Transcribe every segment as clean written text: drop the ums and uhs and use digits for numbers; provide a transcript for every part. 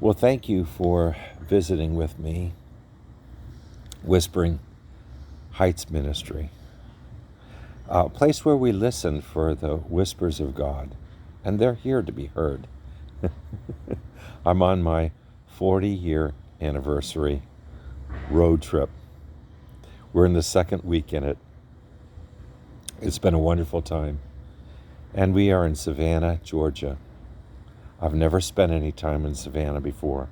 Well, thank you for visiting with me, Whispering Heights Ministry, a place where we listen for the whispers of God, and they're here to be heard. I'm on my 40-year anniversary road trip. We're in the second week in it. It's been a wonderful time. And we are in Savannah, Georgia. I've never spent any time in Savannah before.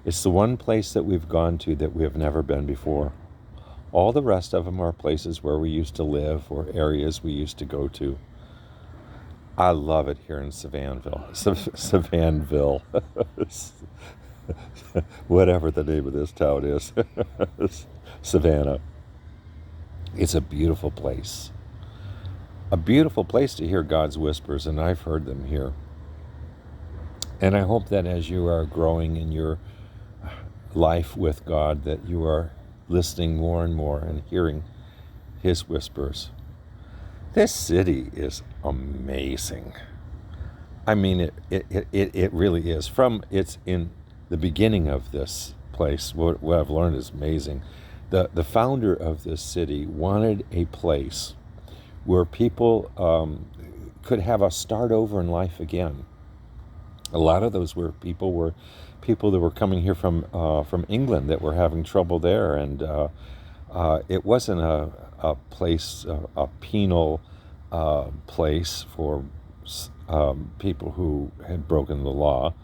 It's the one place that we've gone to that we have never been before. All the rest of them are places where we used to live or areas we used to go to. I love it here in Savannahville, whatever the name of this town is, Savannah. It's a beautiful place. A beautiful place to hear God's whispers, and I've heard them here. And I hope that as you are growing in your life with God, that you are listening more and more and hearing His whispers. This city is amazing. I mean, it really is. It's in the beginning of this place, what I've learned is amazing. The founder of this city wanted a place where people could have a start over in life again. A lot of those people that were coming here from England that were having trouble there, and it wasn't a place, a penal place for people who had broken the law.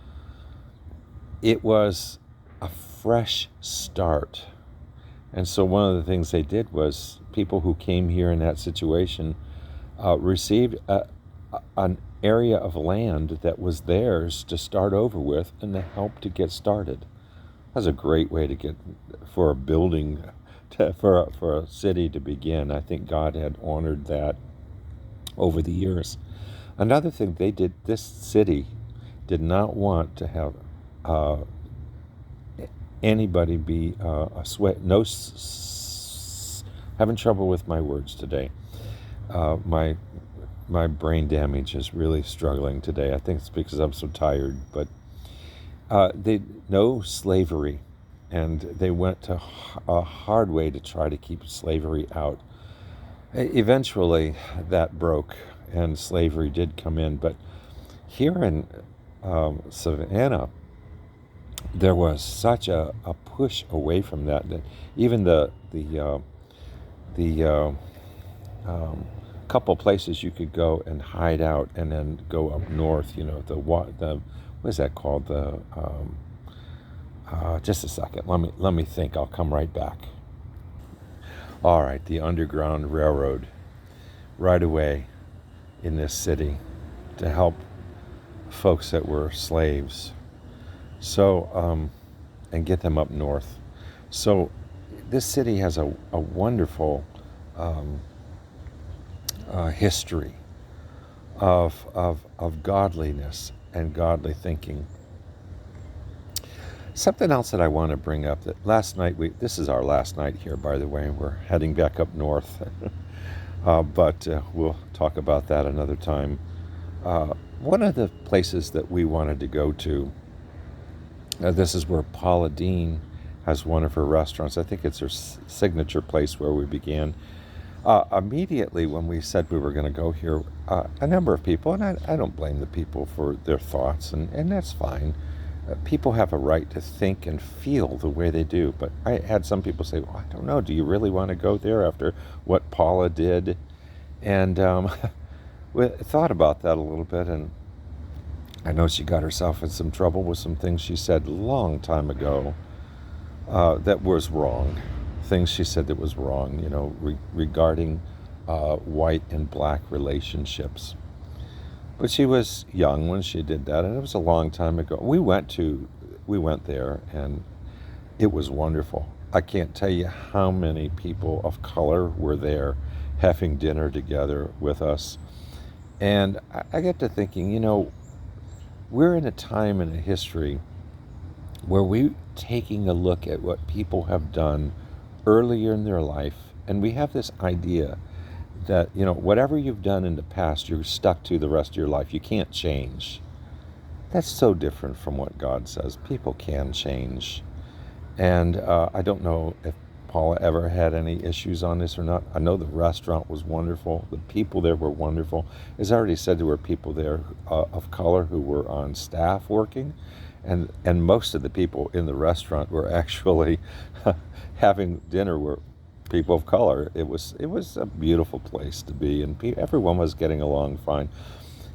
It was a fresh start. And so one of the things they did was people who came here in that situation received an area of land that was theirs to start over with and to help to get started. That's a great way to get for a building, for a city to begin. I think God had honored that over the years. Another thing they did, this city did not want to have anybody be a sweat. Having trouble with my words today. My brain damage is really struggling today. I think it's because I'm so tired. But no slavery, and they went to a hard way to try to keep slavery out. Eventually, that broke, and slavery did come in. But here in Savannah, there was such a push away from that even the couple places you could go and hide out and then go up north, the what is that called, just a second, let me think, I'll come right back. All right, the Underground Railroad right away in this city to help folks that were slaves, so and get them up north. So this city has a wonderful history of godliness and godly thinking. Something else that I want to bring up, that last night, this is our last night here, by the way, we're heading back up north, but we'll talk about that another time. One of the places that we wanted to go to, this is where Paula Deen has one of her restaurants. I think it's her signature place where we began. Immediately when we said we were going to go here, a number of people, and I don't blame the people for their thoughts, and that's fine. People have a right to think and feel the way they do, but I had some people say, well, I don't know, do you really want to go there after what Paula did? And we thought about that a little bit, and I know she got herself in some trouble with some things she said a long time ago that was wrong. Things she said that was wrong, regarding white and black relationships. But she was young when she did that, and it was a long time ago. We went there, and it was wonderful. I can't tell you how many people of color were there having dinner together with us. And I get to thinking, we're in a time in a history where we're taking a look at what people have done earlier in their life, and we have this idea that, whatever you've done in the past, you're stuck to the rest of your life. You can't change. That's so different from what God says. People can change. And I don't know if Paula ever had any issues on this or not. I know the restaurant was wonderful. The people there were wonderful. As I already said, there were people there of color who were on staff working. And most of the people in the restaurant were actually having dinner were people of color. It was a beautiful place to be, and everyone was getting along fine.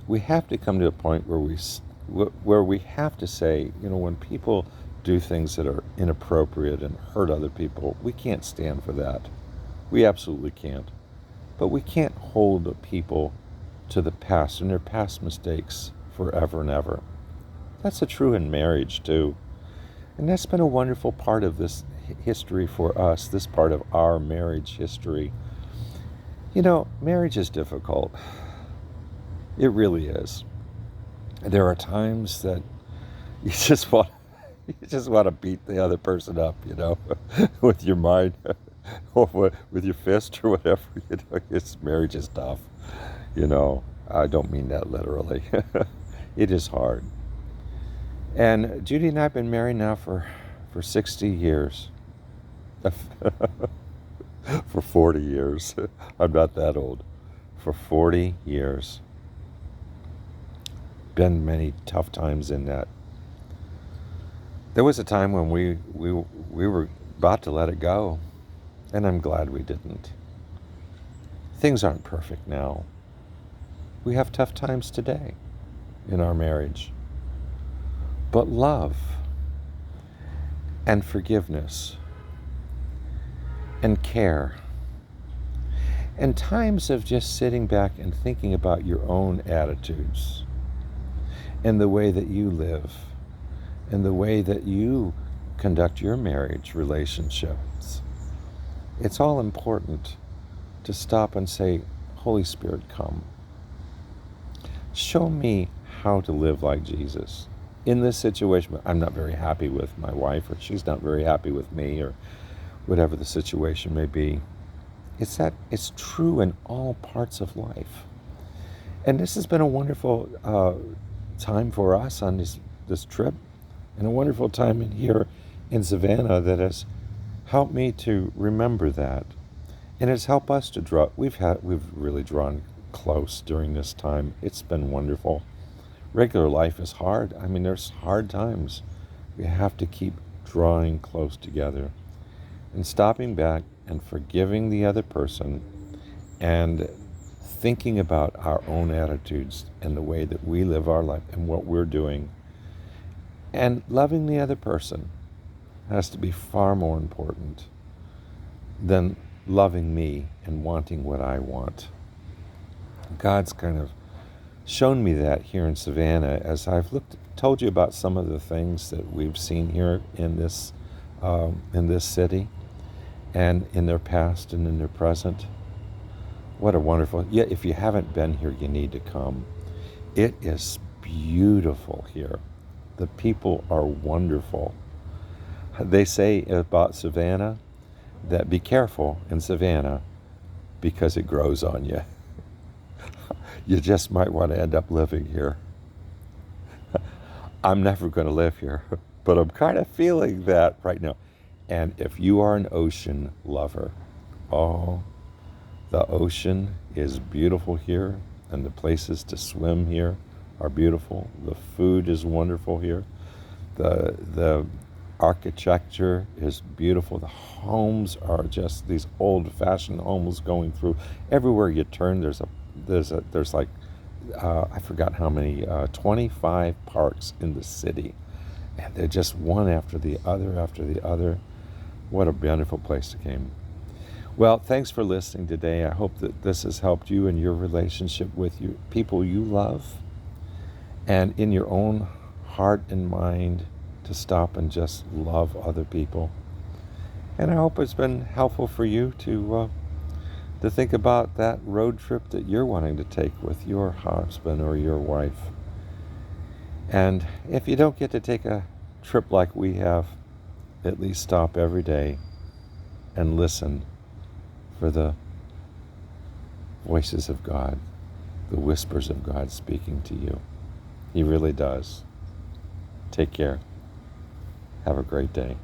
We have to come to a point where we have to say, when people do things that are inappropriate and hurt other people, we can't stand for that. We absolutely can't. But we can't hold the people to the past and their past mistakes forever and ever. That's true in marriage too. And that's been a wonderful part of this history for us, this part of our marriage history. Marriage is difficult. It really is. There are times that you just want to beat the other person up, with your mind or with your fist or whatever. Marriage is tough. I don't mean that literally. It is hard. And Judy and I have been married now for 60 years. For 40 years. I'm not that old. For 40 years. Been many tough times in that. There was a time when we were about to let it go, and I'm glad we didn't. Things aren't perfect now. We have tough times today in our marriage. But love and forgiveness and care and times of just sitting back and thinking about your own attitudes and the way that you live and the way that you conduct your marriage relationships. It's all important to stop and say, Holy Spirit, come. Show me how to live like Jesus. In this situation, I'm not very happy with my wife, or she's not very happy with me, or whatever the situation may be. It's true in all parts of life. And this has been a wonderful time for us on this trip, and a wonderful time here in Savannah that has helped me to remember that, and it's helped us to draw. We've really drawn close during this time. It's been wonderful. Regular life is hard. I mean, there's hard times. We have to keep drawing close together and stopping back and forgiving the other person and thinking about our own attitudes and the way that we live our life and what we're doing. And loving the other person has to be far more important than loving me and wanting what I want. God's kind of shown me that here in Savannah as I've told you about some of the things that we've seen here in this city, and in their past and in their present. What a wonderful! Yeah, if you haven't been here, you need to come. It is beautiful here. The people are wonderful. They say about Savannah that be careful in Savannah because it grows on you. You just might want to end up living here. I'm never going to live here, but I'm kind of feeling that right now. And if you are an ocean lover, oh, the ocean is beautiful here, and the places to swim here are beautiful. The food is wonderful here. The architecture is beautiful. The homes are just these old-fashioned homes going through. Everywhere you turn, there's like I forgot how many 25 parks in the city, and they're just one after the other after the other. What a wonderful place to came. Well, thanks for listening today. I hope that this has helped you in your relationship with you, people you love, and in your own heart and mind to stop and just love other people. And I hope it's been helpful for you to think about that road trip that you're wanting to take with your husband or your wife. And if you don't get to take a trip like we have, at least stop every day and listen for the voices of God, the whispers of God speaking to you. He really does. Take care. Have a great day.